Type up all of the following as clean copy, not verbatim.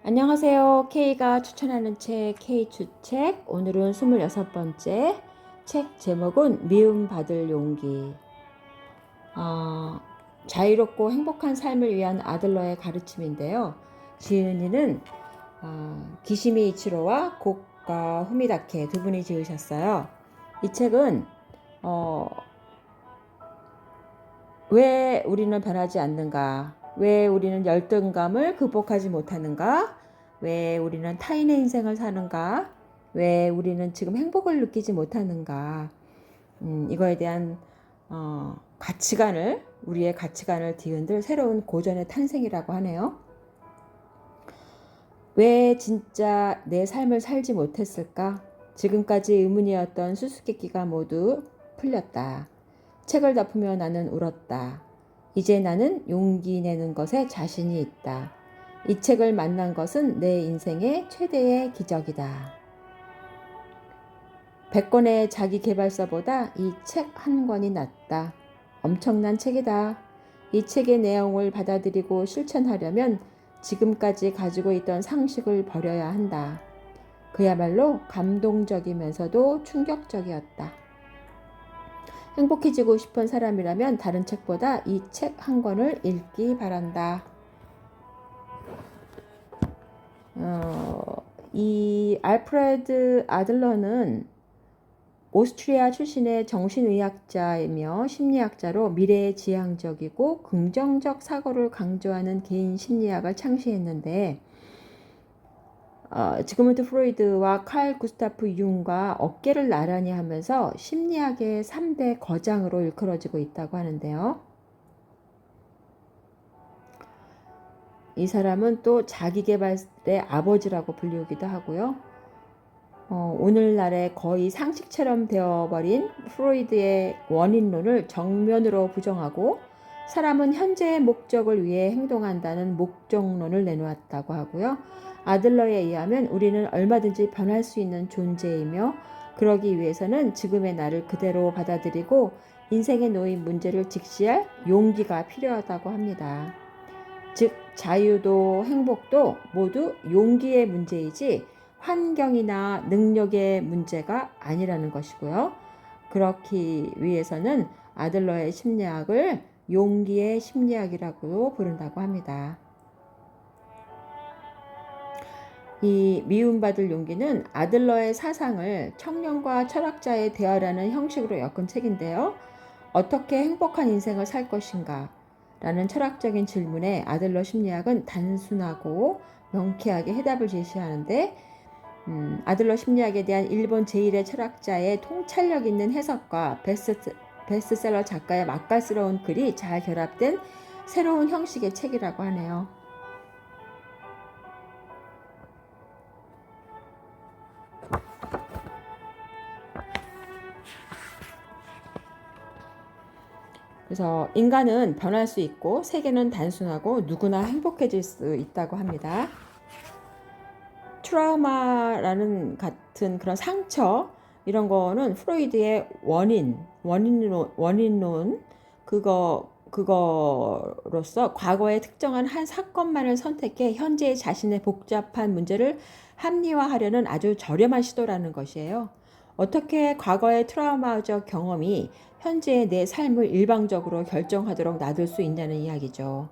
안녕하세요. K가 추천하는 책 K추책. 오늘은 26번째. 책 제목은 미움받을 용기. 어, 자유롭고 행복한 삶을 위한 아들러의 가르침인데요. 지은이는 기시미 이치로와 고가 후미다케 두 분이 지으셨어요. 이 책은 왜 우리는 변하지 않는가? 왜 우리는 열등감을 극복하지 못하는가? 왜 우리는 타인의 인생을 사는가? 왜 우리는 지금 행복을 느끼지 못하는가? 이거에 대한 우리의 가치관을 뒤흔들 새로운 고전의 탄생이라고 하네요. 왜 진짜 내 삶을 살지 못했을까? 지금까지 의문이었던 수수께끼가 모두 풀렸다. 책을 덮으며 나는 울었다. 이제 나는 용기 내는 것에 자신이 있다. 이 책을 만난 것은 내 인생의 최대의 기적이다. 100권의 자기계발서보다 이 책 한 권이 낫다. 엄청난 책이다. 이 책의 내용을 받아들이고 실천하려면 지금까지 가지고 있던 상식을 버려야 한다. 그야말로 감동적이면서도 충격적이었다. 행복해지고 싶은 사람이라면 다른 책보다 이 책 한 권을 읽기 바란다. 이 알프레드 아들러는 오스트리아 출신의 정신의학자이며 심리학자로 미래지향적이고 긍정적 사고를 강조하는 개인 심리학을 창시했는데 지그문드 프로이드와 칼 구스타프 융과 어깨를 나란히 하면서 심리학의 3대 거장으로 일컬어지고 있다고 하는데요. 이 사람은 또 자기계발의 아버지라고 불리기도 하고요. 오늘날의 거의 상식처럼 되어버린 프로이드의 원인론을 정면으로 부정하고 사람은 현재의 목적을 위해 행동한다는 목적론을 내놓았다고 하고요. 아들러에 의하면 우리는 얼마든지 변할 수 있는 존재이며 그러기 위해서는 지금의 나를 그대로 받아들이고 인생에 놓인 문제를 직시할 용기가 필요하다고 합니다. 즉 자유도 행복도 모두 용기의 문제이지 환경이나 능력의 문제가 아니라는 것이고요. 그렇기 위해서는 아들러의 심리학을 용기의 심리학이라고 부른다고 합니다. 이 미움받을 용기는 아들러의 사상을 청년과 철학자의 대화라는 형식으로 엮은 책인데요. 어떻게 행복한 인생을 살 것인가? 라는 철학적인 질문에 아들러 심리학은 단순하고 명쾌하게 해답을 제시하는데 아들러 심리학에 대한 일본 제1의 철학자의 통찰력 있는 해석과 베스트셀러 작가의 맛깔스러운 글이 잘 결합된 새로운 형식의 책이라고 하네요. 그래서 인간은 변할 수 있고 세계는 단순하고 누구나 행복해질 수 있다고 합니다. 트라우마라는 같은 그런 상처 이런 거는 프로이드의 원인론 그거로서 과거의 특정한 한 사건만을 선택해 현재의 자신의 복잡한 문제를 합리화하려는 아주 저렴한 시도라는 것이에요. 어떻게 과거의 트라우마적 경험이 현재의 내 삶을 일방적으로 결정하도록 놔둘 수 있냐는 이야기죠.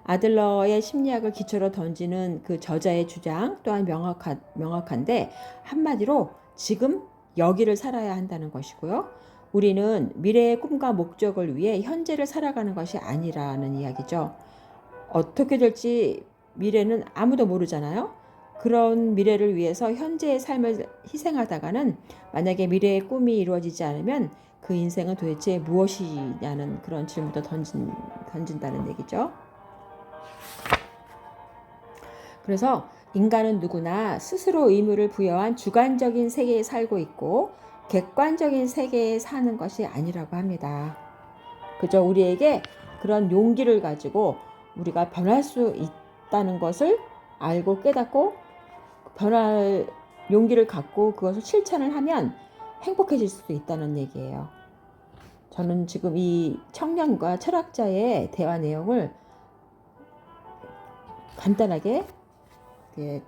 아들러의 심리학을 기초로 던지는 그 저자의 주장 또한 명확한데 한마디로 지금 여기를 살아야 한다는 것이고요. 우리는 미래의 꿈과 목적을 위해 현재를 살아가는 것이 아니라는 이야기죠. 어떻게 될지 미래는 아무도 모르잖아요. 그런 미래를 위해서 현재의 삶을 희생하다가는 만약에 미래의 꿈이 이루어지지 않으면 그 인생은 도대체 무엇이냐는 그런 질문도 던진다는 얘기죠. 그래서 인간은 누구나 스스로 의무를 부여한 주관적인 세계에 살고 있고 객관적인 세계에 사는 것이 아니라고 합니다. 그저 우리에게 그런 용기를 가지고 우리가 변할 수 있다는 것을 알고 깨닫고 변할 용기를 갖고 그것을 실천을 하면 행복해질 수도 있다는 얘기예요. 저는 지금 이 청년과 철학자의 대화 내용을 간단하게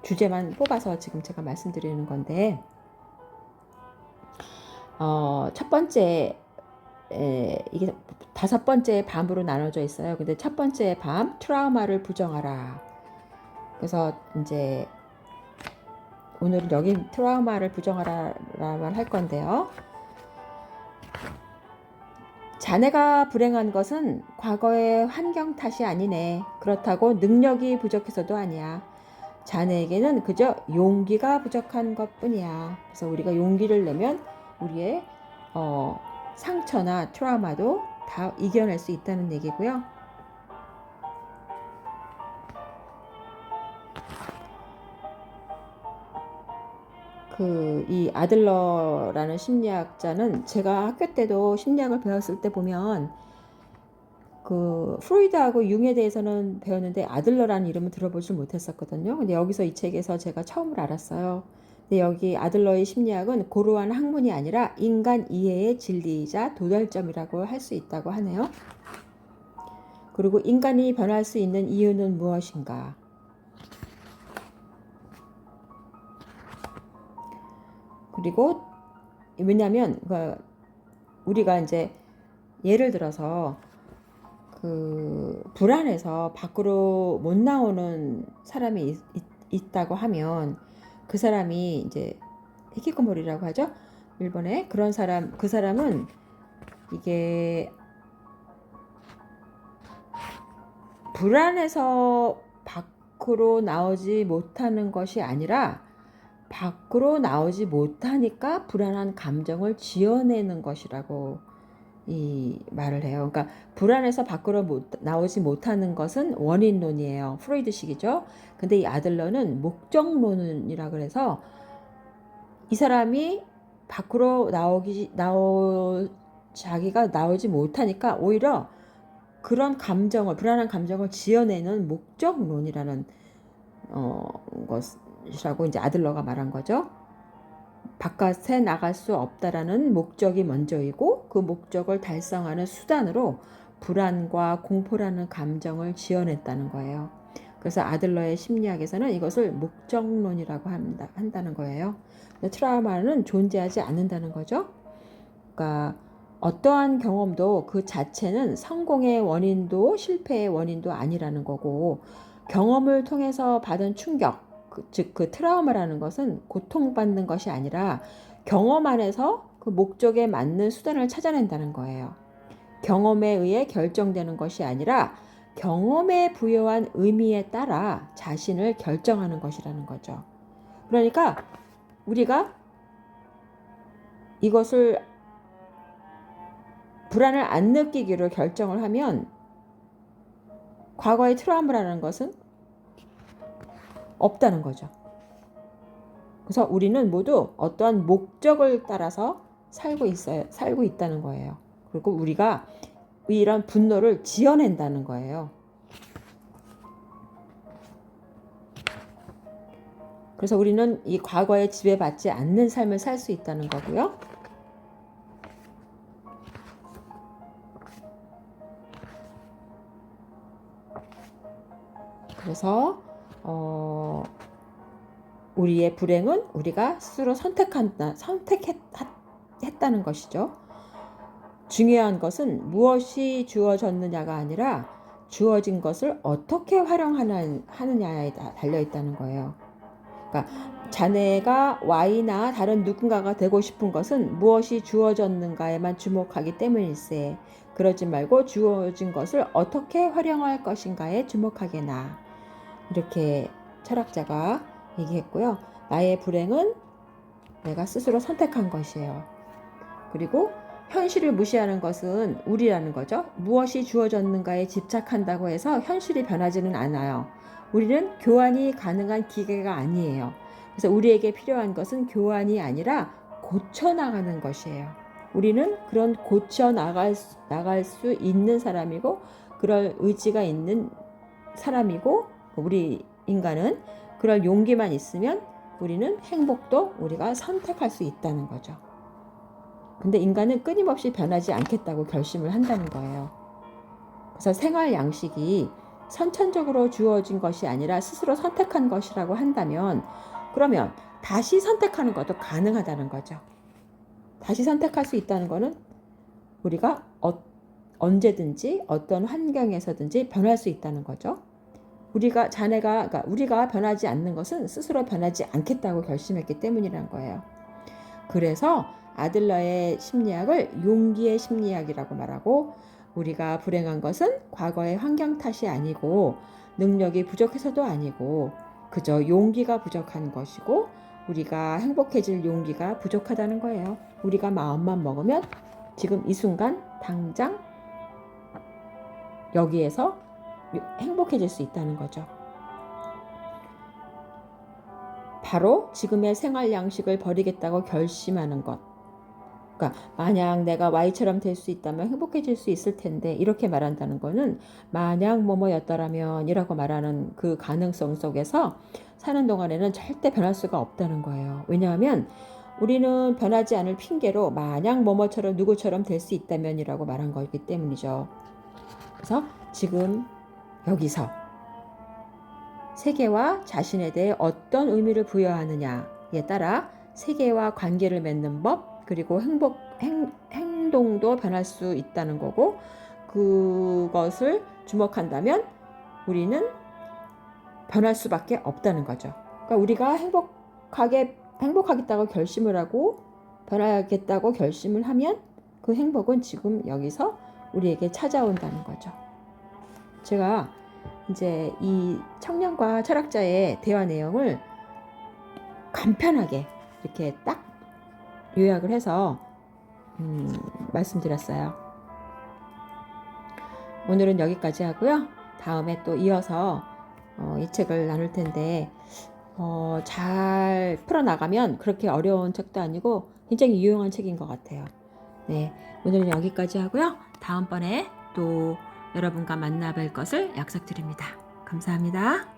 주제만 뽑아서 지금 제가 말씀드리는 건데, 첫 번째, 이게 5번째 밤으로 나눠져 있어요. 근데 첫 번째 밤, 트라우마를 부정하라. 그래서 이제 오늘은 여기 트라우마를 부정하라만 할 건데요. 자네가 불행한 것은 과거의 환경 탓이 아니네. 그렇다고 능력이 부족해서도 아니야. 자네에게는 그저 용기가 부족한 것뿐이야. 그래서 우리가 용기를 내면 우리의 상처나 트라우마도 다 이겨낼 수 있다는 얘기고요. 이 아들러라는 심리학자는 제가 학교 때도 심리학을 배웠을 때 보면 프로이드하고 융에 대해서는 배웠는데 아들러라는 이름을 들어보질 못했었거든요. 근데 여기서 이 책에서 제가 처음으로 알았어요. 근데 여기 아들러의 심리학은 고루한 학문이 아니라 인간 이해의 진리이자 도달점이라고 할 수 있다고 하네요. 그리고 인간이 변할 수 있는 이유는 무엇인가? 그리고 왜냐하면 우리가 이제 예를 들어서 불안해서 밖으로 못 나오는 사람이 있다고 하면 그 사람이 이제 히키코모리라고 하죠. 일본에 그런 사람, 그 사람은 이게 불안해서 밖으로 나오지 못하는 것이 아니라 밖으로 나오지 못하니까 불안한 감정을 지어내는 것이라고 이 말을 해요. 그러니까 불안해서 밖으로 나오지 못하는 것은 원인론이에요. 프로이드식이죠. 근데 이 아들러는 목적론이라 그래서 이 사람이 밖으로 자기가 나오지 못하니까 오히려 그런 불안한 감정을 지어내는 목적론이라는 것이라고 이제 아들러가 말한 거죠. 바깥에 나갈 수 없다라는 목적이 먼저이고 그 목적을 달성하는 수단으로 불안과 공포라는 감정을 지어냈다는 거예요. 그래서 아들러의 심리학에서는 이것을 목적론이라고 한다는 거예요. 트라우마는 존재하지 않는다는 거죠. 그러니까 어떠한 경험도 그 자체는 성공의 원인도 실패의 원인도 아니라는 거고, 경험을 통해서 받은 충격, 즉 그 트라우마라는 것은 고통받는 것이 아니라 경험 안에서 그 목적에 맞는 수단을 찾아낸다는 거예요. 경험에 의해 결정되는 것이 아니라 경험에 부여한 의미에 따라 자신을 결정하는 것이라는 거죠. 그러니까 우리가 이것을 불안을 안 느끼기로 결정을 하면 과거의 트라우마라는 것은 없다는 거죠. 그래서 우리는 모두 어떠한 목적을 따라서 살고 있다는 거예요. 그리고 우리가 이런 분노를 지어낸다는 거예요. 그래서 우리는 이 과거에 지배받지 않는 삶을 살 수 있다는 거고요. 그래서 우리의 불행은 우리가 스스로 선택했다는 것이죠. 중요한 것은 무엇이 주어졌느냐가 아니라 주어진 것을 어떻게 활용하느냐에 달려 있다는 거예요. 그러니까 자네가 Y나 다른 누군가가 되고 싶은 것은 무엇이 주어졌는가에만 주목하기 때문일세. 그러지 말고 주어진 것을 어떻게 활용할 것인가에 주목하게나. 이렇게 철학자가 얘기했고요. 나의 불행은 내가 스스로 선택한 것이에요. 그리고 현실을 무시하는 것은 우리라는 거죠. 무엇이 주어졌는가에 집착한다고 해서 현실이 변하지는 않아요. 우리는 교환이 가능한 기계가 아니에요. 그래서 우리에게 필요한 것은 교환이 아니라 고쳐나가는 것이에요. 우리는 그런 고쳐나갈 수 있는 사람이고 그럴 의지가 있는 사람이고 우리 인간은 그럴 용기만 있으면 우리는 행복도 우리가 선택할 수 있다는 거죠. 근데 인간은 끊임없이 변하지 않겠다고 결심을 한다는 거예요. 그래서 생활 양식이 선천적으로 주어진 것이 아니라 스스로 선택한 것이라고 한다면, 그러면 다시 선택하는 것도 가능하다는 거죠. 다시 선택할 수 있다는 것은 우리가 언제든지 어떤 환경에서든지 변할 수 있다는 거죠. 그러니까 우리가 변하지 않는 것은 스스로 변하지 않겠다고 결심했기 때문이란 거예요. 그래서 아들러의 심리학을 용기의 심리학이라고 말하고, 우리가 불행한 것은 과거의 환경 탓이 아니고 능력이 부족해서도 아니고 그저 용기가 부족한 것이고, 우리가 행복해질 용기가 부족하다는 거예요. 우리가 마음만 먹으면 지금 이 순간 당장 여기에서 행복해질 수 있다는 거죠. 바로 지금의 생활 양식을 버리겠다고 결심하는 것. 그러니까 만약 내가 Y처럼 될 수 있다면 행복해질 수 있을 텐데, 이렇게 말한다는 거는 만약 뭐뭐였더라면 이라고 말하는 그 가능성 속에서 사는 동안에는 절대 변할 수가 없다는 거예요. 왜냐하면 우리는 변하지 않을 핑계로 만약 뭐뭐처럼 누구처럼 될 수 있다면 이라고 말한 거기 때문이죠. 그래서 지금 여기서 세계와 자신에 대해 어떤 의미를 부여하느냐에 따라 세계와 관계를 맺는 법, 그리고 행동도 변할 수 있다는 거고, 그것을 주목한다면 우리는 변할 수밖에 없다는 거죠. 그러니까 우리가 행복하겠다고 결심을 하고 변하겠다고 결심을 하면 그 행복은 지금 여기서 우리에게 찾아온다는 거죠. 제가 이제 이 청년과 철학자의 대화 내용을 간편하게 이렇게 딱 요약을 해서 말씀드렸어요. 오늘은 여기까지 하고요. 다음에 또 이어서 이 책을 나눌 텐데, 잘 풀어나가면 그렇게 어려운 책도 아니고 굉장히 유용한 책인 것 같아요. 네, 오늘은 여기까지 하고요. 다음번에 또 여러분과 만나 뵐 것을 약속드립니다. 감사합니다.